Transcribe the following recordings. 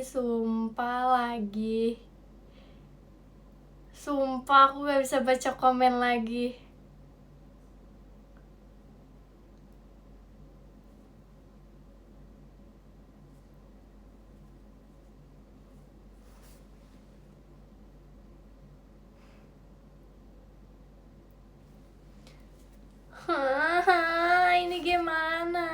sumpah lagi. Sumpah aku gak bisa baca komen lagi. Hahaha, ini gimana?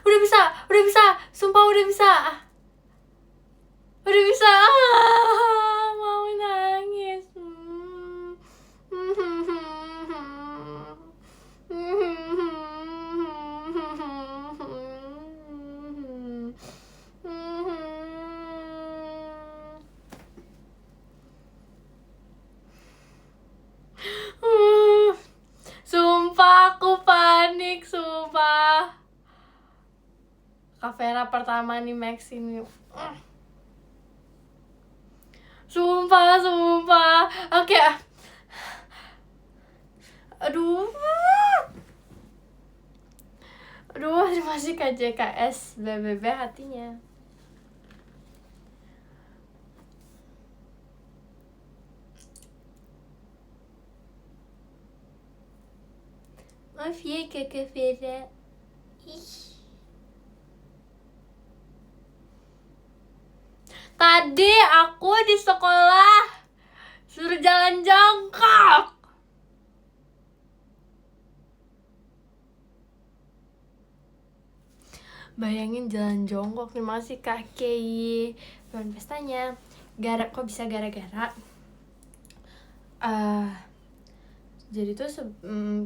Udah bisa, sumpah udah bisa. Udah bisa, mau nangis. Sumpah aku panik, sumpah. Kak Vera pertama nih Max ini. Sumpah. Oke. Aduh, terima kasih Kak JKS BBB hatinya. Maaf ya Kakak Vera. Tadi aku di sekolah suruh jalan jongkok. Bayangin jalan jongkok. Terima kasih Kak Kei. Bahan pestanya. Kok bisa gara-gara? Jadi tuh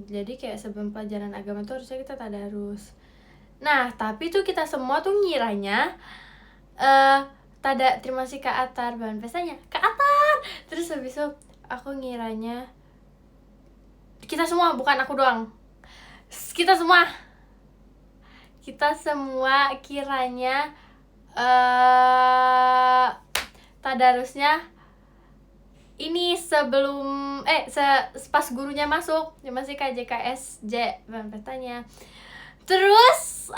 jadi kayak sebelum pelajaran agama tuh harusnya kita tadarus. Nah, tapi tuh kita semua tuh ngiranya terima kasih Kak Atar bahan pestanya. Kak Atar. Terus habis itu aku ngiranya kita semua, bukan aku doang. Kita semua kiranya tadarusnya ini sebelum pas gurunya masuk. Terima kasih Kak JKSJ bahan pestanya. Terus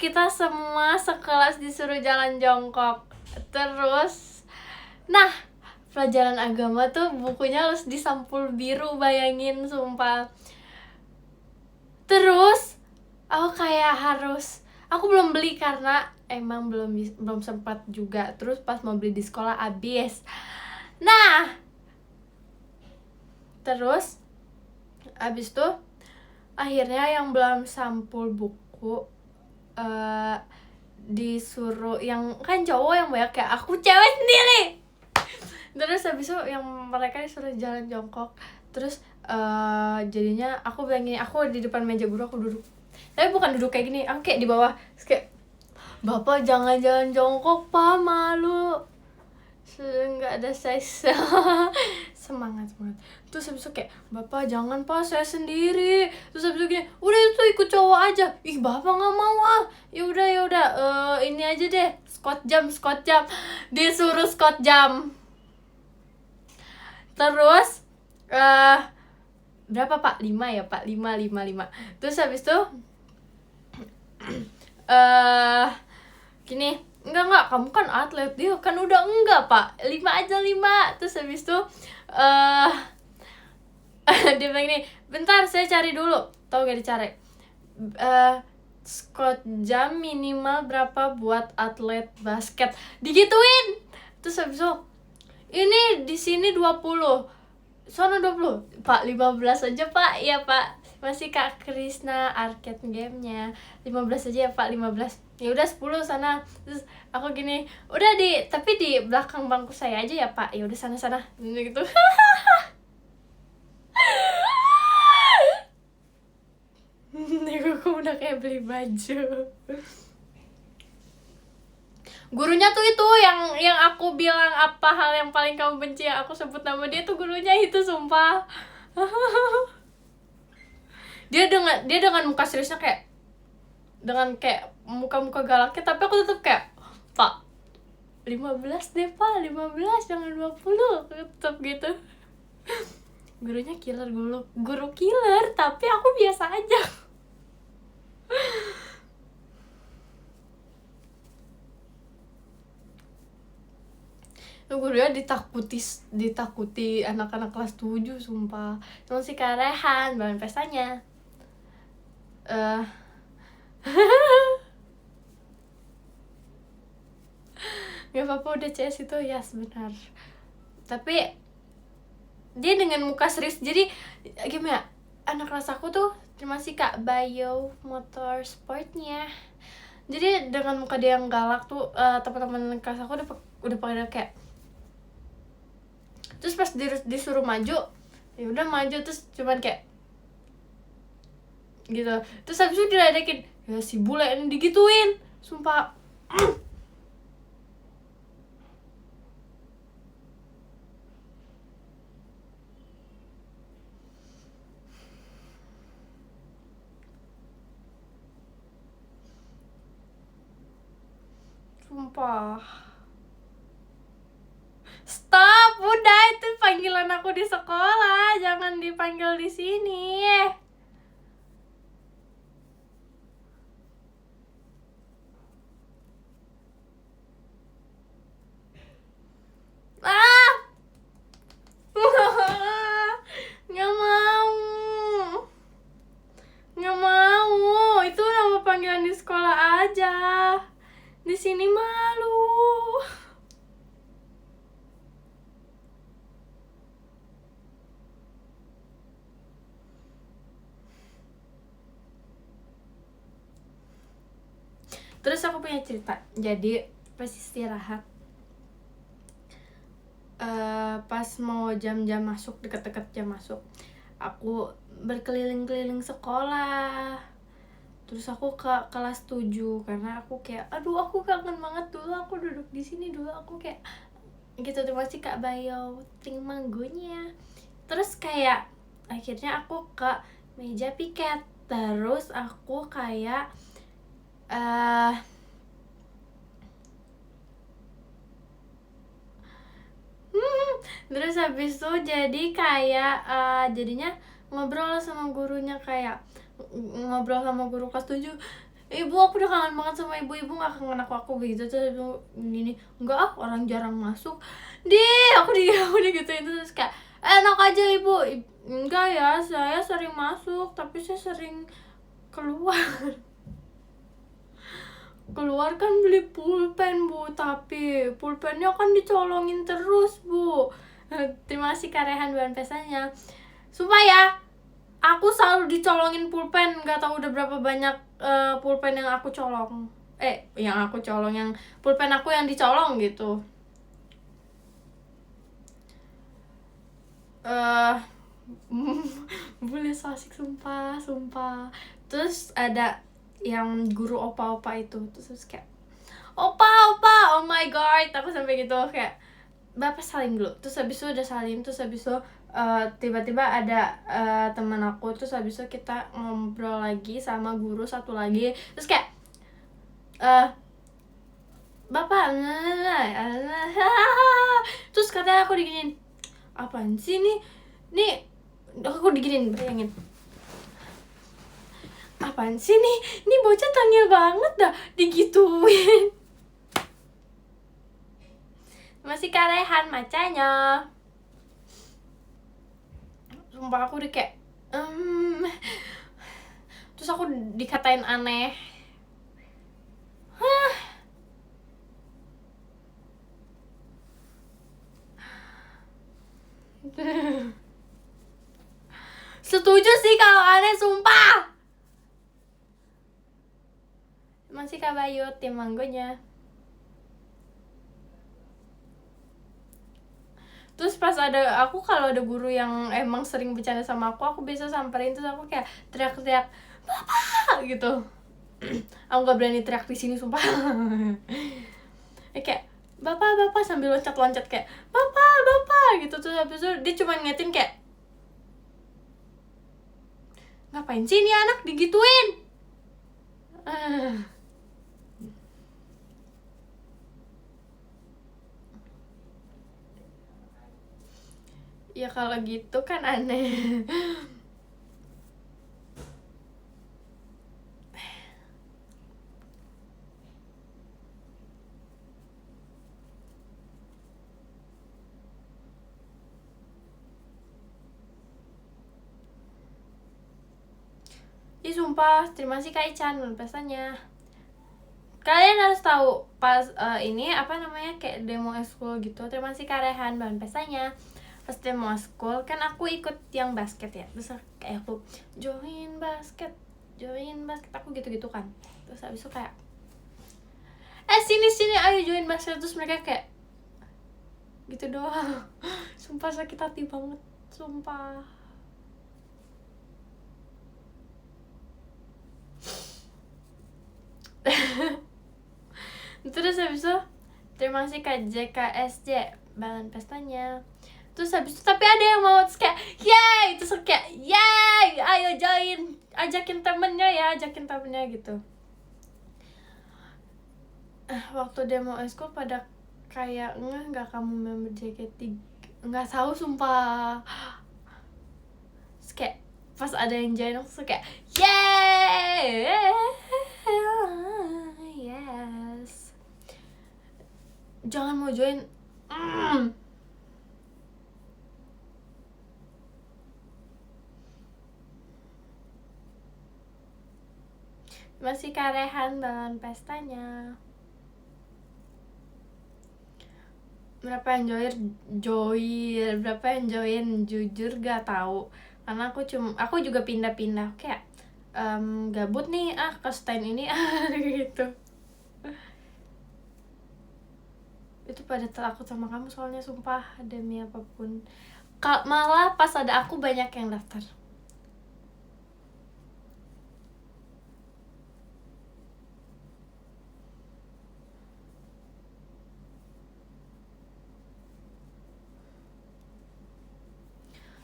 kita semua sekelas disuruh jalan jongkok. Terus pelajaran agama tuh bukunya harus disampul biru, bayangin sumpah. Terus aku belum beli karena emang belum sempat juga. Terus pas mau beli di sekolah habis. Nah, terus habis tuh akhirnya yang belum sampul buku disuruh yang kan cowok yang banyak, kayak aku cewek sendiri. Terus habis itu yang mereka disuruh jalan jongkok. Terus jadinya aku bilang gini, aku di depan meja guru aku duduk. Tapi bukan duduk kayak gini, aku kayak di bawah. Terus kayak, Bapak jangan jalan jongkok Pak, malu. Nggak ada size. semangat. Terus habis itu kayak, Bapak jangan Pak, saya sendiri. Terus habis itu gini, udah itu ikut cowok aja. Ih Bapak nggak mau ya udah ini aja deh, squat jam. Disuruh squat jam. Terus berapa Pak? 5 ya Pak? 5. Terus habis itu gini, enggak, kamu kan atlet. Dia kan udah enggak Pak, 5 aja. Terus habis itu dia bilang gini, bentar saya cari dulu. Tahu gak dicari? Squat jam minimal berapa buat atlet basket, digituin. Terus habis itu, ini di sini 20, sono 20 Pak, 15 aja Pak. Iya Pak, masih Kak Krisna arcade gamenya 15 aja ya Pak, 15. Ya udah 10 sana. Terus aku gini, udah tapi di belakang bangku saya aja ya Pak. Ya udah sana gitu. Aku udah kayak beli baju. Gurunya tuh itu yang aku bilang apa hal yang paling kamu benci, yang aku sebut nama dia tuh gurunya itu, sumpah. Dia dengan muka seriusnya kayak, dengan kayak muka-muka galaknya, tapi aku tetap kayak, Pak, 15 deh Pak, 15 jangan 20, tetap gitu. Gurunya killer, guru killer, tapi aku biasa aja. Gurunya ditakuti anak-anak kelas 7 sumpah. Emang si Karehan bahan pestanya. Gak apa-apa udah CS itu ya sebenar. Tapi dia dengan muka serius, jadi gimana ya, anak kelas aku tuh terima kasih Kak Bio motor sportnya. Jadi dengan muka dia yang galak tuh teman-teman kelas aku udah pada kayak, terus pas disuruh maju ya udah maju, terus cuman kayak gitu. Terus habis itu diledekin, ya si bule ini digituin sumpah. Sumpah. Stop, udah itu panggilan aku di sekolah, jangan dipanggil di sini. Ah, nggak mau, nggak mau. Itu nama panggilan di sekolah aja. Di sini malu. Terus aku punya cerita. Jadi pas istirahat, pas mau jam-jam masuk, deket-deket jam masuk, aku berkeliling-keliling sekolah. Terus aku ke kelas 7 karena aku kayak, aduh aku kangen banget dulu aku duduk di sini, dulu aku kayak gitu. Terima kasih Kak Bayo ting manggonya. Terus kayak akhirnya aku ke meja piket, terus aku kayak terus habis itu jadi kayak jadinya ngobrol sama gurunya, kayak ngobrol sama guru kelas 7. Ibu, aku udah kangen banget sama ibu gak kangen aku begitu. Terus ibu gini, enggak ah, orang jarang masuk. Aku digituin. Terus kayak, enak aja ibu. Enggak ya, saya sering masuk tapi saya sering keluar. Keluar kan beli pulpen Bu, tapi pulpennya kan dicolongin terus Bu. Terima kasih Karehan bahan pesannya. Sumpah ya, aku selalu dicolongin pulpen, nggak tahu udah berapa banyak pulpen yang aku colong. Yang pulpen aku yang dicolong gitu. Boleh so asik sumpah. Terus ada yang guru opa-opa itu, terus kayak, opa, oh my god, aku sampai gitu kayak, bapak salim dulu. Terus habis itu udah salim, terus habis itu tiba-tiba ada teman aku, terus habis itu kita ngobrol lagi sama guru satu lagi. Terus kayak bapak, terus katanya aku diginin, apaan sih nih aku diginin, bayangin, apaan sih nih bocah tangil banget dah digituin. Masih Karehan macanya. Sumpah aku udah kayak terus aku dikatain aneh. Setuju sih kalau aneh, sumpah. Masih Kak Bayu tim manggonya. Terus pas aku kalau ada guru yang emang sering bercanda sama aku bisa samperin, terus aku kayak teriak-teriak, bapak gitu. Aku nggak berani teriak di sini sumpah. Kayak bapak sambil loncat kayak bapak gitu. Terus habis itu dia cuma ngetin kayak, ngapain sih ini anak digituin. Ya kalau gitu kan aneh. Ih sumpah, terima kasih Kak Ican pestanya. Kalian harus tahu pas ini apa namanya kayak demo eskul gitu. Terima kasih Kak Rehan bahan pestanya. Pas demo eskul kan aku ikut yang basket ya. Terus kayak aku join basket aku gitu-gitu kan. Terus habis itu kayak sini ayo join basket, terus mereka kayak gitu doang. Sumpah sakit hati banget, sumpah. Terus habis itu terima kasih Kak JKSJ bahan pestanya. Terus habis itu tapi ada yang mau, terus kayak yay, terus kayak yay ayo join, ajakin temennya gitu. Waktu demo eskul pada kayak nggak kamu member JKT, nggak tahu sumpah. Terus kayak pas ada yang join aku kayak yay yes, jangan mau join. Masih karehan bahan pestanya. Berapa yang join, berapa yang join, jujur gak tahu karena aku juga pindah-pindah kayak gabut nih ke stand ini gitu. Itu pada takut sama kamu soalnya sumpah demi apapun. Malah pas ada aku banyak yang daftar.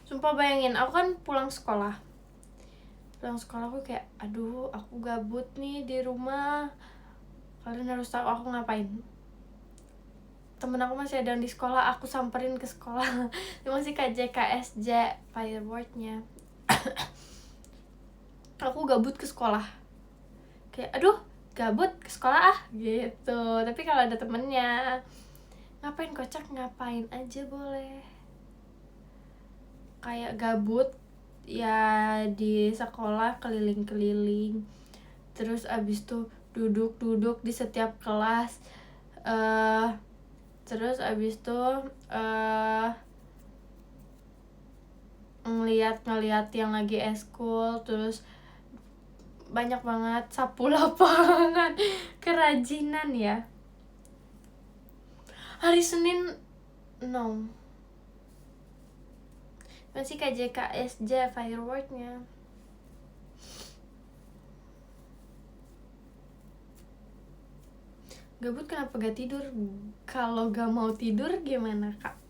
Sumpah bayangin aku kan pulang sekolah aku kayak aduh aku gabut nih di rumah, kalian harus tahu aku ngapain. Temen aku masih ada yang di sekolah, aku samperin ke sekolah. Terima kasih Kak JKSJ firewordnya. Aku gabut ke sekolah kayak aduh gabut ke sekolah gitu, tapi kalau ada temennya ngapain kocak ngapain aja boleh. Kayak gabut ya di sekolah keliling-keliling, terus abis tuh duduk di setiap kelas, terus abis tuh ngeliat yang lagi eskul, terus banyak banget sapu lapangan. Kerajinan ya. Hari Senin no, masih KJKSJ fireworknya. Gabut kenapa gak tidur? Kalau gak mau tidur gimana Kak?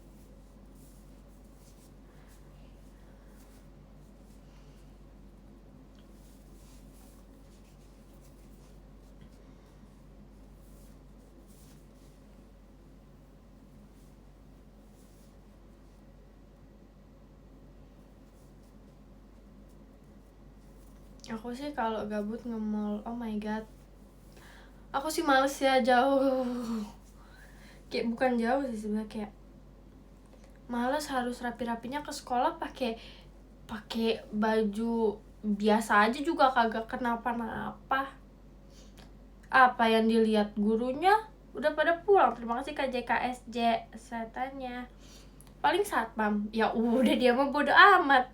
Aku sih kalau gabut nge-mall, oh my god, aku sih males ya jauh. Kayak bukan jauh sih sebenarnya, kayak males harus rapi-rapinya ke sekolah pakai baju biasa aja juga kagak kenapa-napa. Apa yang dilihat gurunya udah pada pulang. Terima kasih Kak JKSJ setannya. Paling satpam ya udah dia mah bodo amat.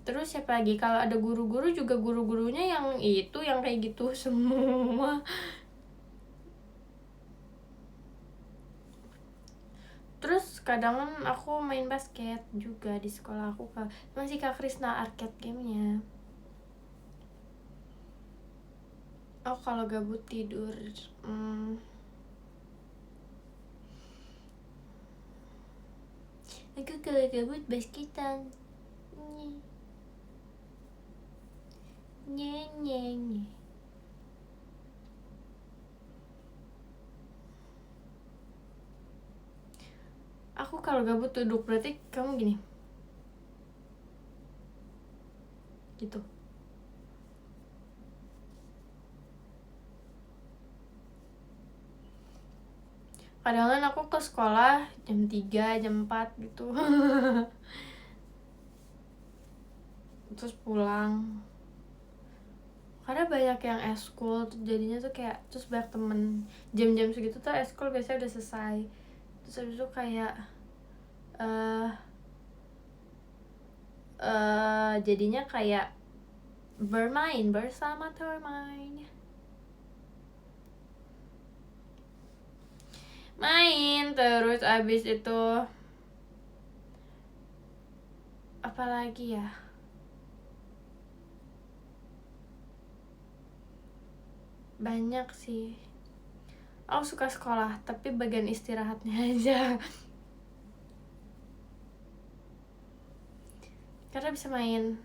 Terus siapa lagi, kalau ada guru-guru juga guru-gurunya yang itu yang kayak gitu semua. Terus kadang aku main basket juga di sekolah aku masih Kak Krisna arcade gamenya. Oh kalau gabut tidur, aku kalau gabut basketan. nye nye nye. Aku kalau gabut duduk, berarti kamu gini gitu. Kadang kan aku ke sekolah jam 3, jam 4 gitu. Terus pulang. Karena banyak yang eskul, jadinya tuh kayak, terus banyak temen. Jam-jam segitu tuh eskul biasanya udah selesai. Terus habis itu kayak jadinya kayak bermain bersama teman. Main, terus abis itu apalagi ya, banyak sih. Aku suka sekolah, tapi bagian istirahatnya aja. Karena bisa main.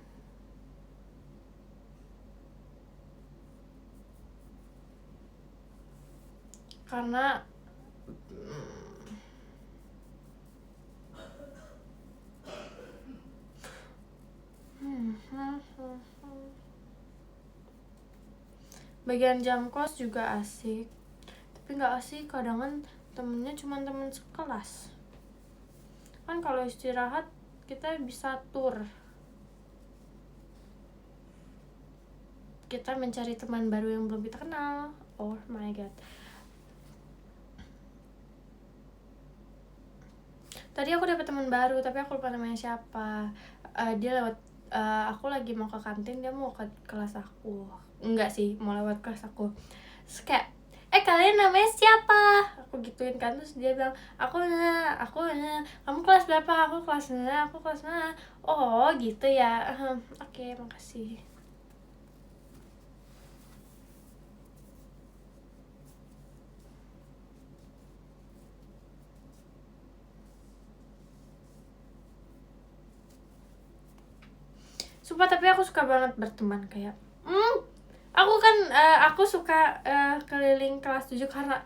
Karena bagian jam kos juga asik, tapi nggak asik kadang kan temennya cuma temen sekelas. Kan kalau istirahat kita bisa tur, kita mencari teman baru yang belum kita kenal. Oh my god, tadi aku dapet teman baru tapi aku lupa namanya siapa. Dia lewat, aku lagi mau ke kantin, dia mau ke kelas aku. Enggak sih, mau lewat kelas aku. Terus kayak, kalian namanya siapa? Aku gituin kan, terus dia bilang, aku kamu kelas berapa? Aku kelas oh gitu ya. Oke, makasih. Sumpah, tapi aku suka banget berteman kayak aku kan aku suka keliling kelas 7 karena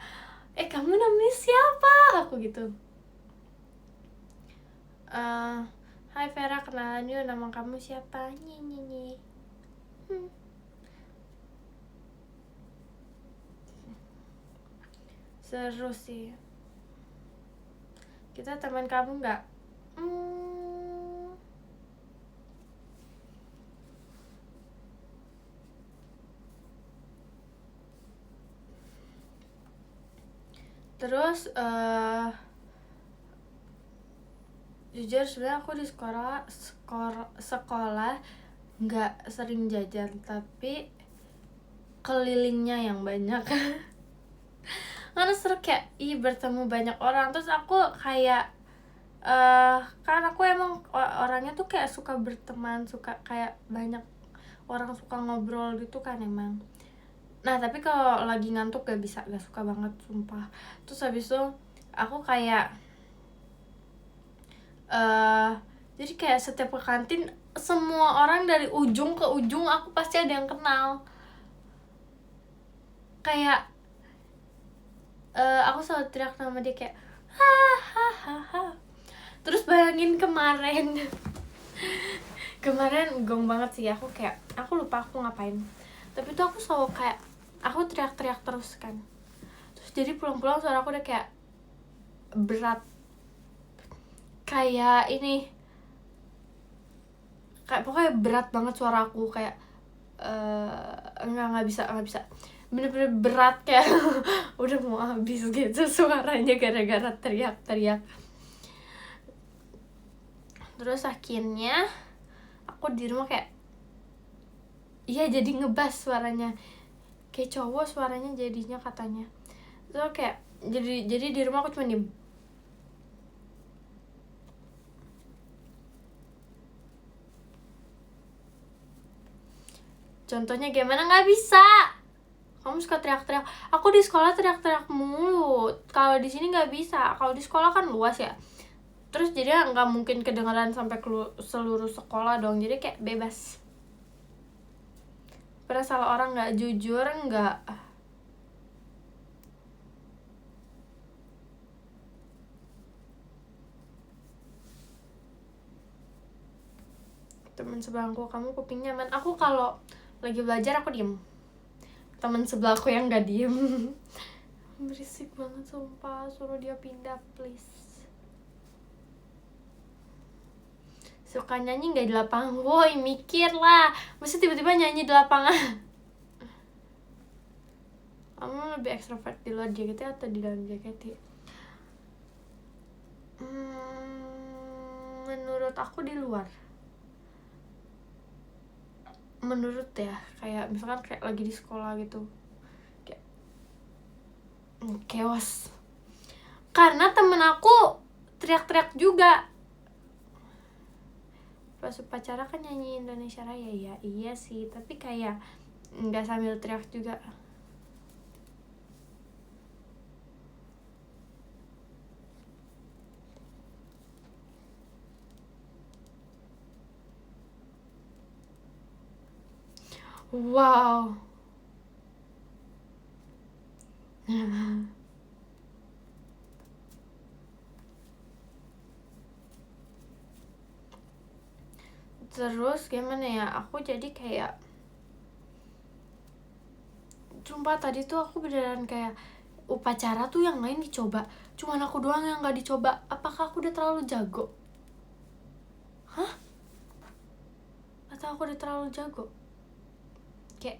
kamu namanya siapa? Aku gitu. Hai Vera, kenalan yuk, nama kamu siapa? Nyi. Seru sih. Kita teman kamu nggak? Terus jujur sebenarnya aku di sekolah nggak sering jajan, tapi kelilingnya yang banyak. Karena seru kayak bertemu banyak orang. Terus aku kayak kan aku emang orangnya tuh kayak suka berteman, suka kayak banyak orang, suka ngobrol gitu kan emang. Nah tapi kalau lagi ngantuk gak suka banget sumpah. Terus habis itu aku kayak jadi kayak setiap ke kantin, semua orang dari ujung ke ujung aku pasti ada yang kenal. Kayak aku selalu teriak nama dia kayak ha. Terus bayangin kemarin gong banget sih, aku kayak aku lupa aku ngapain, tapi tuh aku selalu kayak aku teriak-teriak terus kan. Terus jadi pulang-pulang suara aku udah kayak berat, kayak ini, kayak pokoknya berat banget suara aku, kayak nggak bisa bener-bener berat, kayak udah mau habis gitu suaranya gara-gara teriak-teriak. Terus akhirnya aku di rumah kayak jadi ngebas suaranya kayak cowok suaranya jadinya katanya. Terus kayak jadi di rumah aku cuma diem. Contohnya gimana? Nggak bisa. Kamu suka teriak-teriak. Aku di sekolah teriak-teriak mulu. Kalau di sini nggak bisa. Kalau di sekolah kan luas ya. Terus jadi nggak mungkin kedengaran sampai ke seluruh sekolah dong. Jadi kayak bebas. pernah salah orang nggak, jujur nggak. Teman sebelahku, kamu kuping nyaman. Aku kalau lagi belajar aku diem, teman sebelahku yang nggak diem berisik banget sumpah, suruh dia pindah please. Suka nyanyi nggak di lapangan? Woi, mikir lah, mesti tiba-tiba nyanyi di lapangan. Kamu lebih ekstrovert di luar JKT atau di dalam JKT? Menurut aku di luar. Menurut ya, kayak misalkan kayak lagi di sekolah gitu, kayak chaos. Karena temen aku teriak-teriak juga. Pas upacara kan nyanyi Indonesia Raya, ya iya sih, tapi kayak nggak sambil teriak juga. Wow. Terus gimana ya, aku jadi kayak, sumpah tadi tuh aku beneran kayak upacara tuh yang lain dicoba, cuman aku doang yang nggak dicoba. Apakah aku udah terlalu jago? Hah? Atau aku udah terlalu jago? Kayak,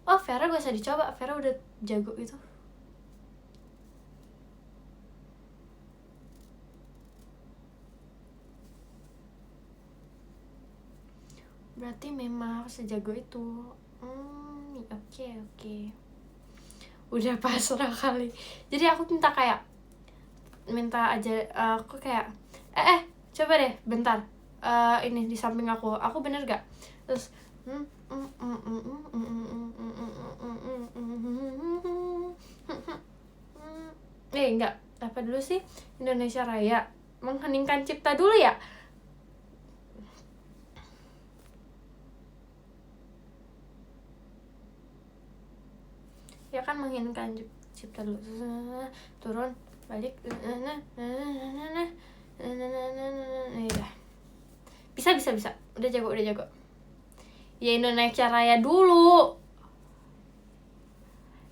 oh Vera gak usah dicoba, Vera udah jago gitu. Berarti memang harus sejago itu. Oke. Udah pasrah kali. Jadi aku minta aja, aku kayak coba deh bentar, ini di samping aku bener gak? Terus enggak, apa dulu sih? Indonesia Raya, mengheningkan cipta dulu ya. Ya kan, mengheningkan cipta dulu, turun balik, ya bisa udah jago. Ya Indonesia Raya dulu.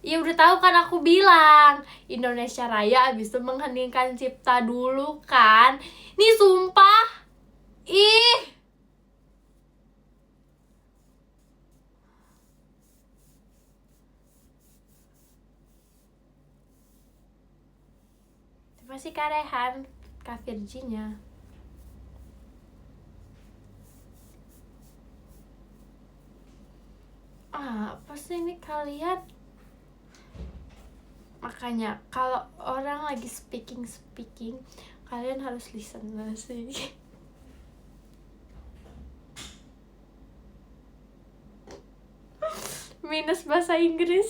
Ya udah tahu kan, aku bilang Indonesia Raya, abis itu mengheningkan cipta dulu kan. Nih sumpah, ih. Masih karehan Kak Virginia. Apa sih ini kalian? Makanya kalau orang lagi speaking, kalian harus listen sih. Minus bahasa Inggris.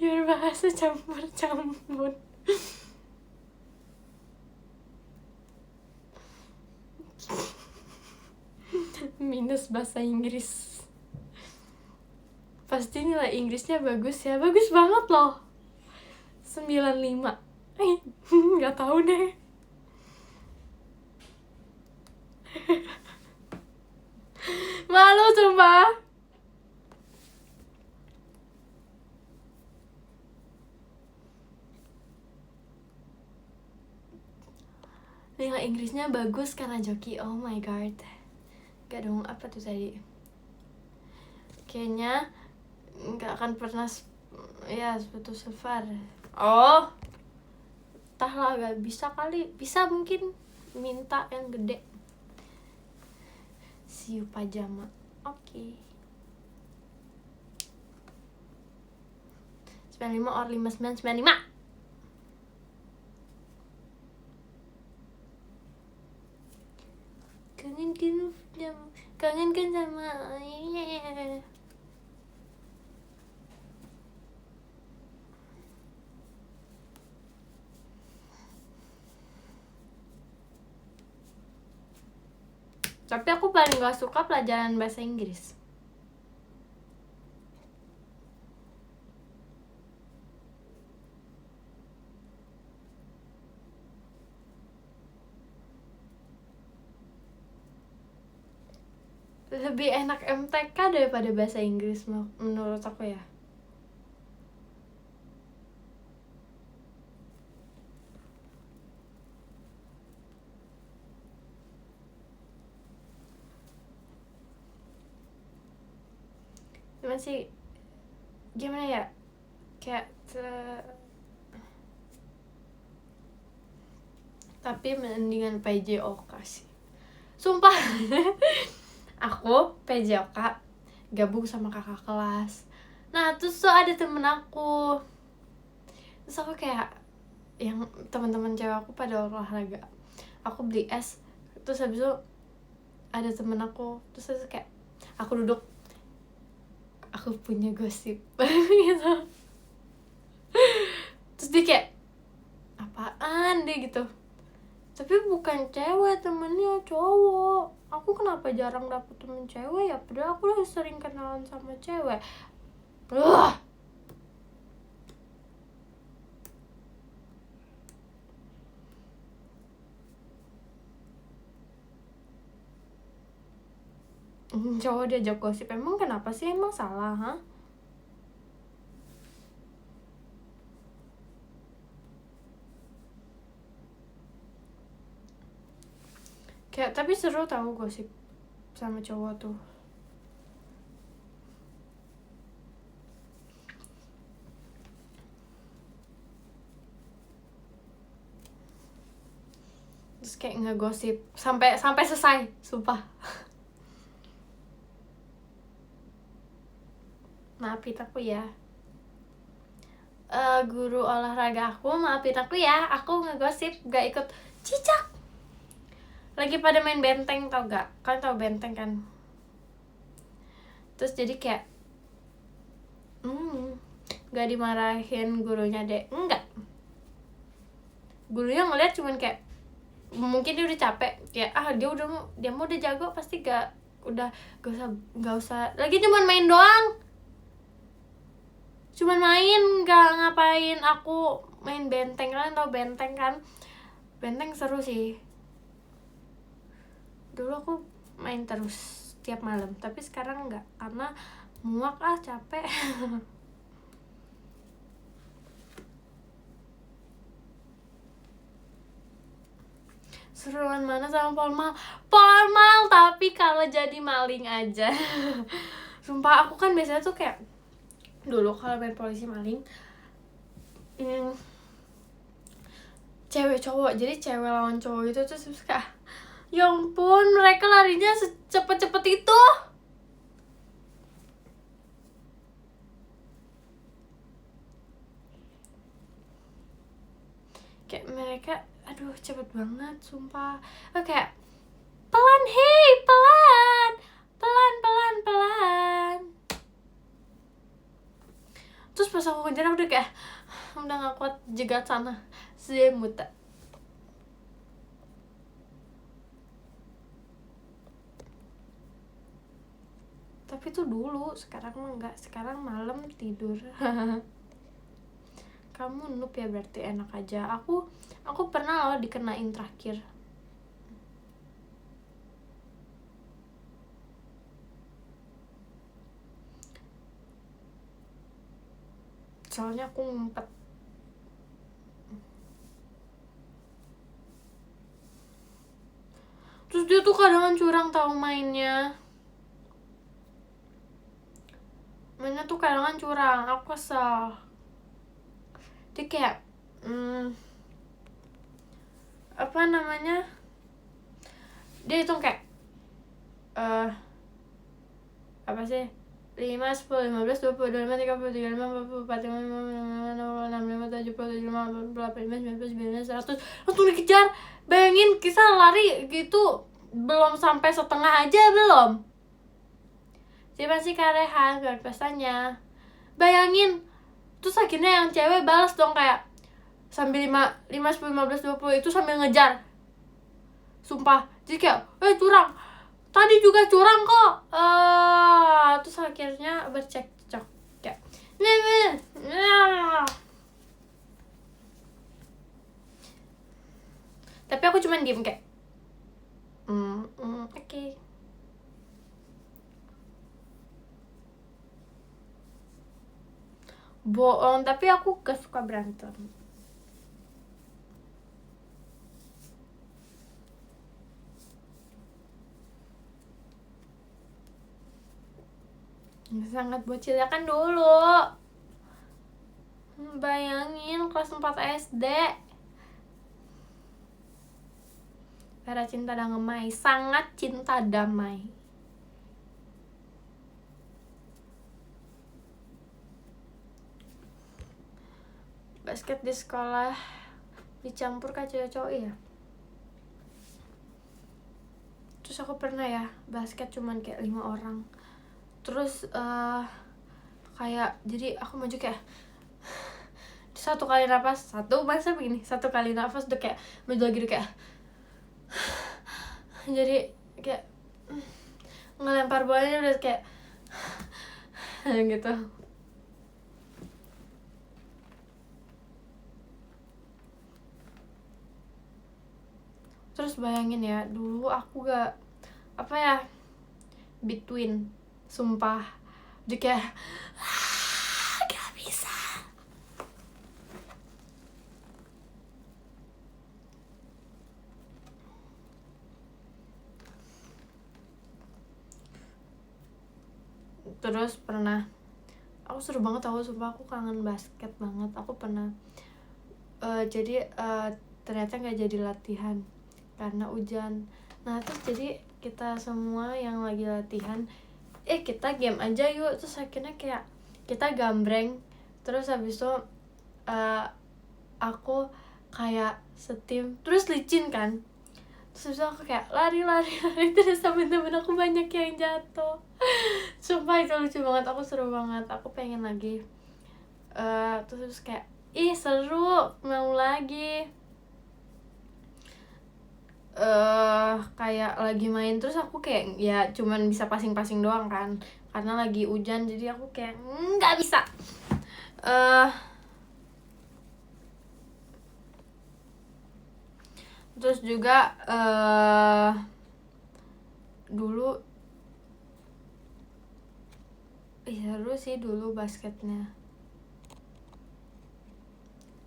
your bahasa campur. Minus bahasa Inggris. Pasti nilai Inggrisnya bagus ya. Bagus banget loh, 95. Nggak tahu deh. Malu sumpah. Nilai Inggrisnya bagus karena joki. Oh my god. Gak dong, apa tuh tadi? Kayaknya gak akan pernah ya sepatu silver. Oh, entahlah, gak bisa kali. Bisa mungkin minta yang gede. Siu pajama. Oke. 95 or 5995. Kangen kan sama Tapi aku paling gak suka pelajaran bahasa Inggris. Lebih enak MTK daripada bahasa Inggris menurut aku ya. Cuman sih gimana ya, kayak tapi mendingan PJOK sih, sumpah. Aku PJOK gabung sama kakak kelas. Nah terus tuh ada temen aku, terus aku kayak yang teman-teman cewek aku pada olahraga, aku beli es, terus habis itu ada temen aku, terus kayak aku duduk, aku punya gosip gitu. Terus dia kayak apaan deh gitu, tapi bukan cewek, temennya cowok. Aku kenapa jarang dapet temen cewek ya, padahal aku udah sering kenalan sama cewek. Cowok diajak gosip, emang kenapa sih, emang salah, ha? Kayak tapi seru tahu gosip sama cowok tuh. Terus kayak ngegosip sampai selesai, sumpah. Maafin aku ya, guru olahraga aku, maafin aku ya, aku ngegosip gak ikut cicak. Lagi pada main benteng, tau gak? Kan tau benteng kan? Terus jadi kayak gak dimarahin gurunya deh, enggak. Gurunya ngeliat cuman kayak mungkin dia udah capek, kayak dia mau udah jago, pasti gak usah lagi, cuman main doang, cuman main, gak ngapain. Aku main benteng, kalian tau benteng kan? Benteng seru sih, dulu aku main terus tiap malam, tapi sekarang enggak karena muak, capek. Seruan mana sama formal, tapi kalau jadi maling aja. Sumpah aku kan biasanya tuh kayak dulu kalau main polisi maling, cewek cowok, jadi cewek lawan cowok gitu, terus kayak ya ampun, mereka larinya secepat-cepat itu. Kayak mereka, aduh cepet banget, sumpah. Kayak pelan, hei, pelan. Terus pas aku kejar, aku udah kayak udah gak kuat jegat sana, semuta. Tapi tuh dulu, sekarang mah enggak, sekarang malam tidur. Kamu noob ya, berarti enak aja. Aku pernah loh dikenain terakhir. Soalnya aku ngumpet. Terus dia tuh kadang curang tahu mainnya. Mainnya tuh kadang curang, aku kesel. Dia kayak apa namanya, dia hitung kayak apa sih, 5, 10, 15, 20, 25, 30, 35, 40, 45, 46, 57, 58, 59, 100. Langsung dikejar. Bayangin kita lari gitu belum sampai setengah aja belum. Siapa sih Karehan buat pestanya? Bayangin. Terus akhirnya yang cewek balas dong kayak sambil 5, 10, 15, 20 itu sambil ngejar. Sumpah. Jadi kayak, curang. tadi juga curang kok. Terus akhirnya bercekcok kayak tapi aku cuman diem kayak oke. Bohong, tapi aku gak suka berantem. Sangat bocil ya kan dulu. Bayangin kelas 4 SD. Vera cinta damai, sangat cinta damai. Basket di sekolah dicampur ke cowok-cowok ya. Terus aku pernah ya basket cuman kayak 5 orang. Terus kayak jadi aku maju kayak satu kali nafas, satu kali nafas udah kayak maju lagi udah kayak jadi kayak ngelempar bolanya udah kayak gitu. Terus bayangin ya, dulu aku gak apa ya, between, sumpah jadi kayak gak bisa. Terus pernah, aku seru banget tau, sumpah aku kangen basket banget. Aku pernah jadi ternyata gak jadi latihan karena hujan. Nah terus jadi kita semua yang lagi latihan kita game aja yuk. Terus akhirnya kayak kita gambreng. Terus habis itu aku kayak setim, terus licin kan. Terus habis itu aku kayak lari terus temen-temen aku banyak yang jatuh. Sumpah itu lucu banget, aku seru banget, aku pengen lagi. Terus kayak ih seru, mau lagi. Kayak lagi main terus aku kayak ya cuman bisa passing doang kan karena lagi hujan, jadi aku kayak nggak bisa. Terus juga dulu seru sih dulu basketnya.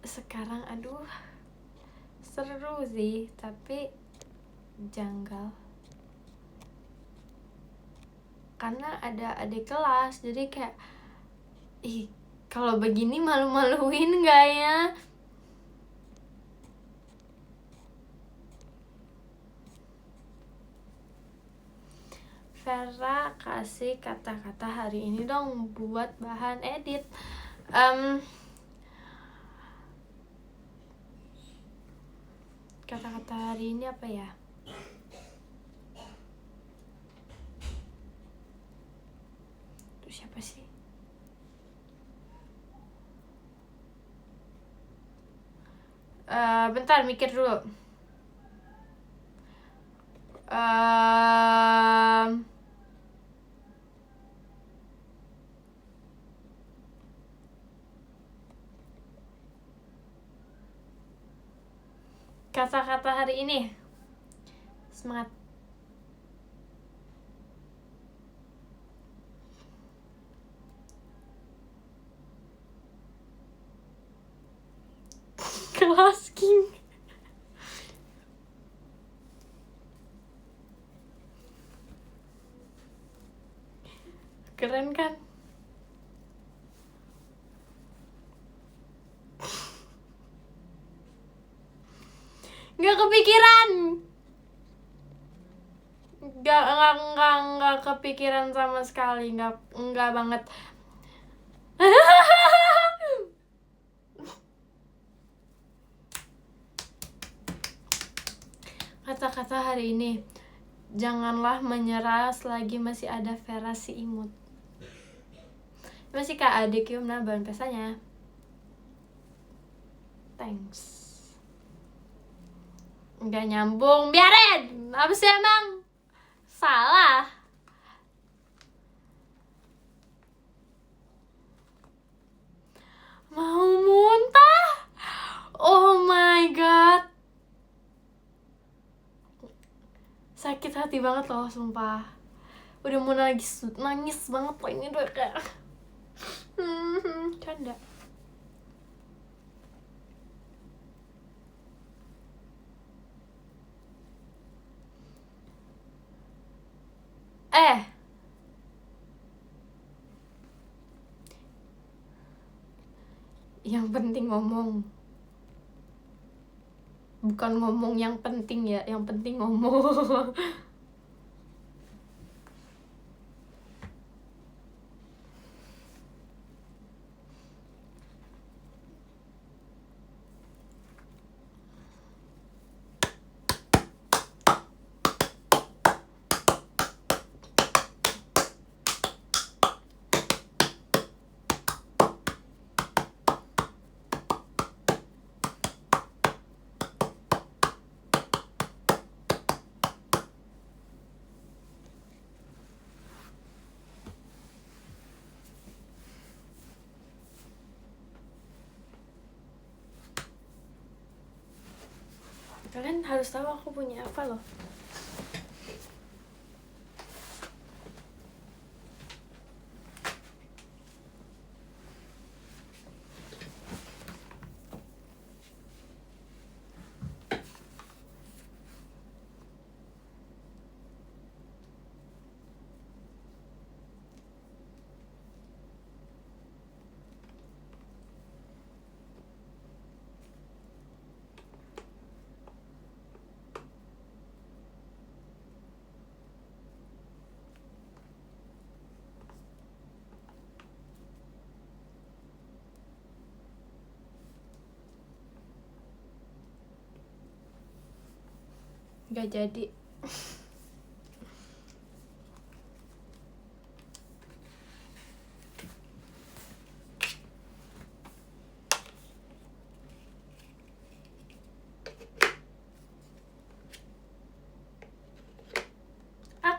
Sekarang aduh seru sih tapi janggal karena ada adik kelas, jadi kayak kalau begini malu-maluin gak ya. Vera kasih kata-kata hari ini dong buat bahan edit. Kata-kata hari ini apa ya? Itu siapa sih? Bentar mikir dulu. Kata-kata hari ini semangat. Kelas king. Keren kan? Nggak kepikiran. Nggak kepikiran sama sekali. Nggak banget. Kata-kata hari ini, janganlah menyerah selagi masih ada Vera si imut. Masih kak adik yuk, nah bahan pesanya. Thanks. Nggak nyambung, biarin. Apa sih emang? Salah. Mau muntah. Oh my god. Sakit hati banget loh, sumpah. Udah mau nangis banget loh ini udah kayak canda. Yang penting ngomong. Bukan ngomong yang penting ya, yang penting ngomong. Kalian harus tahu aku punya apa loh. Gak jadi.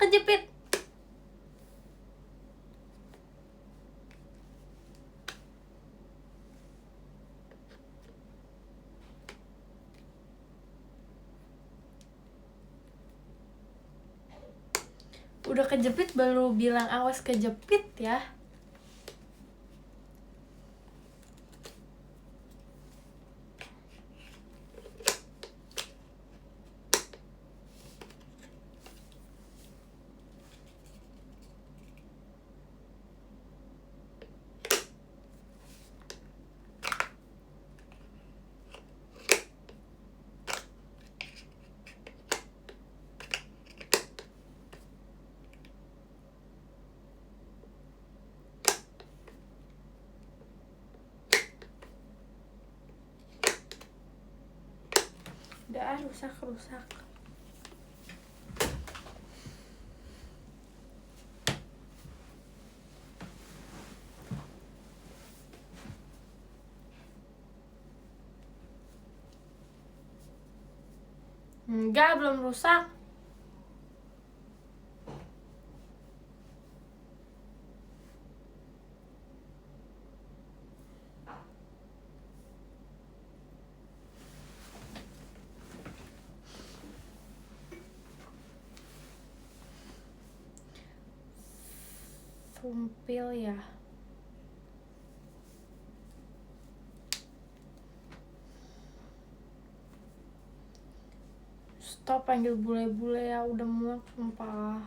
Kejepit. Udah kejepit baru bilang awas kejepit ya. Udah rusak. Enggak, belum rusak. Sumpil ya. Stop panggil bule-bule ya, udah muak sumpah.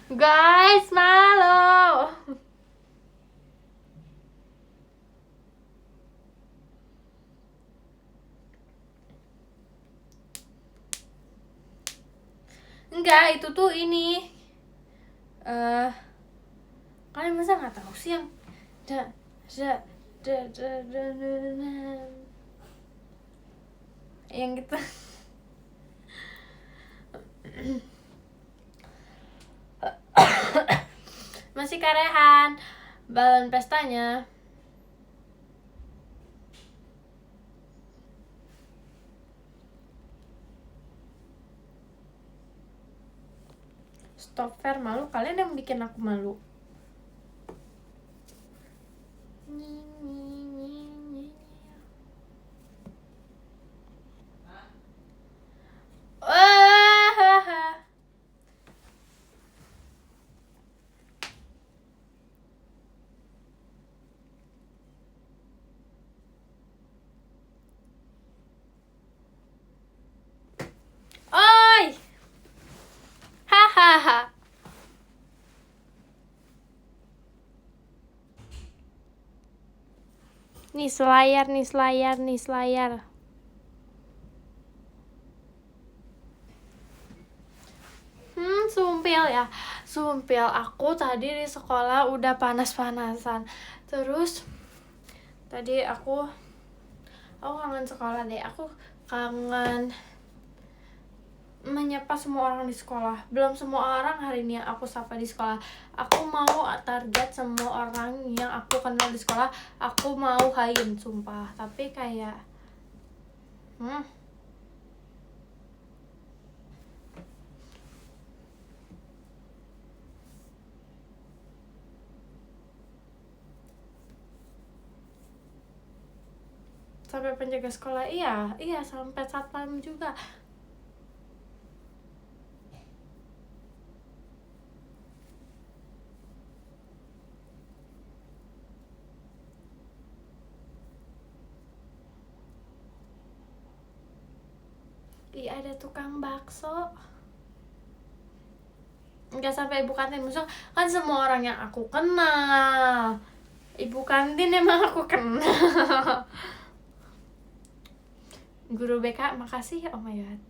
Guys, malu. Enggak, itu tuh ini kalian masa nggak tahu sih yang da da da da da, da, da. Yang gitu. Masih karehan balon pestanya. Stop fair, malu kalian yang bikin aku malu. Oi, hahaha. Nih selayar, nih selayar, nih selayar. Sumpil ya. Sumpil, aku tadi di sekolah udah panas-panasan. Terus tadi aku kangen sekolah deh. Aku kangen menyapa semua orang di sekolah. Belum semua orang hari ini aku sapa di sekolah. Aku mau target semua orang yang aku kenal di sekolah. Aku mau hain, sumpah. Tapi kayak sampai penjaga sekolah, iya sampai satpam juga. Iya, ada tukang bakso. Nggak sampai ibu kantin, maksudnya kan semua orang yang aku kenal. Ibu kantin emang aku kenal. Guru BK, makasih. Oh my god.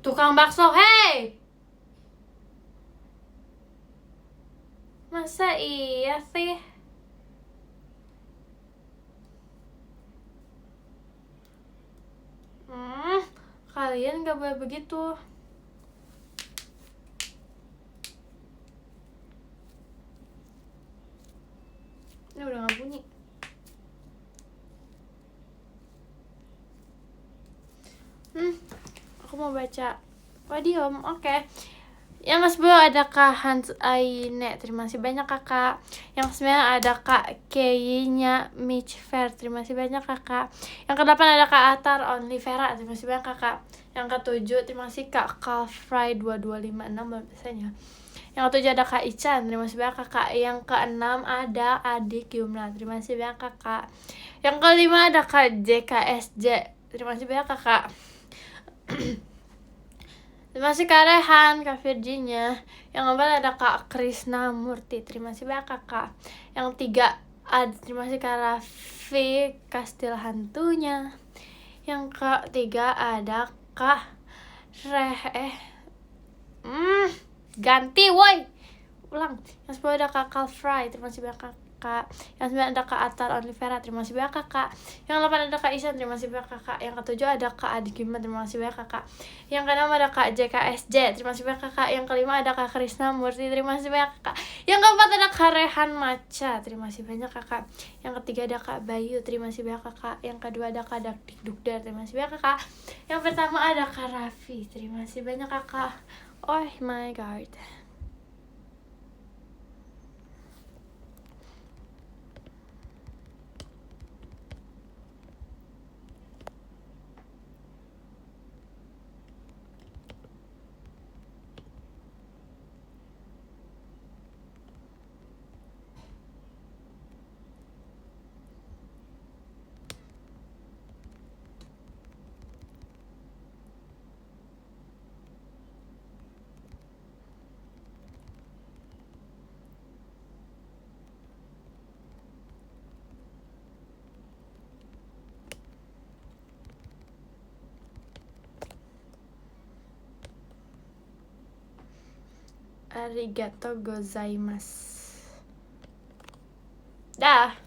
Tukang bakso, hey! Masa iya sih? Kalian gak boleh begitu. Ini udah gak bunyi. Aku mau baca podium, oke. Yang ke-10 ada Kak Hans Aine, terima kasih banyak kakak. Yang ke-9 ada Kak Keinya Mitch Fair, terima kasih banyak kakak. Yang ke-8 ada Kak Atar Only Vera, terima kasih banyak kakak. Yang ke-7 terima kasih Kak Calfry 2256 biasanya. Yang ke-7 ada Kak Ichan, terima kasih banyak kakak. Yang ke-6 ada Adik Yumna, terima kasih banyak kakak. Yang ke-5 ada Kak JKSJ, terima kasih banyak kakak. Terima kasih Kak Rehan, Kak Virginia. Yang keempat ada Kak Krisna Murti, terima kasih banyak kakak. Yang 3 ada terima kasih Kak Raffi Kastil Hantunya. Yang ke-3 ada Kak ganti woi. Ulang. Yang 10 ada Kak Calfry, terima kasih banyak kakak. Yang 9 ada Kak Atar Olivera, terima kasih banyak kakak. Yang 8 ada Kak Isan, terima kasih banyak kakak. Yang ke-7 ada Kak Adik Gimana, terima kasih banyak kakak. Yang ke-6 ada Kak JKSJ, terima kasih banyak kakak. Yang ke-5 ada Kak Krisna Murti, terima kasih banyak kakak. Yang ke-4 ada Kak Rehan Maca, terima kasih banyak kakak. Yang ke-3 ada Kak Bayu, terima kasih banyak kakak. Yang ke-2 ada Kak Dakdik Dukdar, terima kasih banyak kakak. Yang pertama ada Kak Raffi, terima kasih banyak kakak. Oh my god. Arigato gozaimasu. Dah.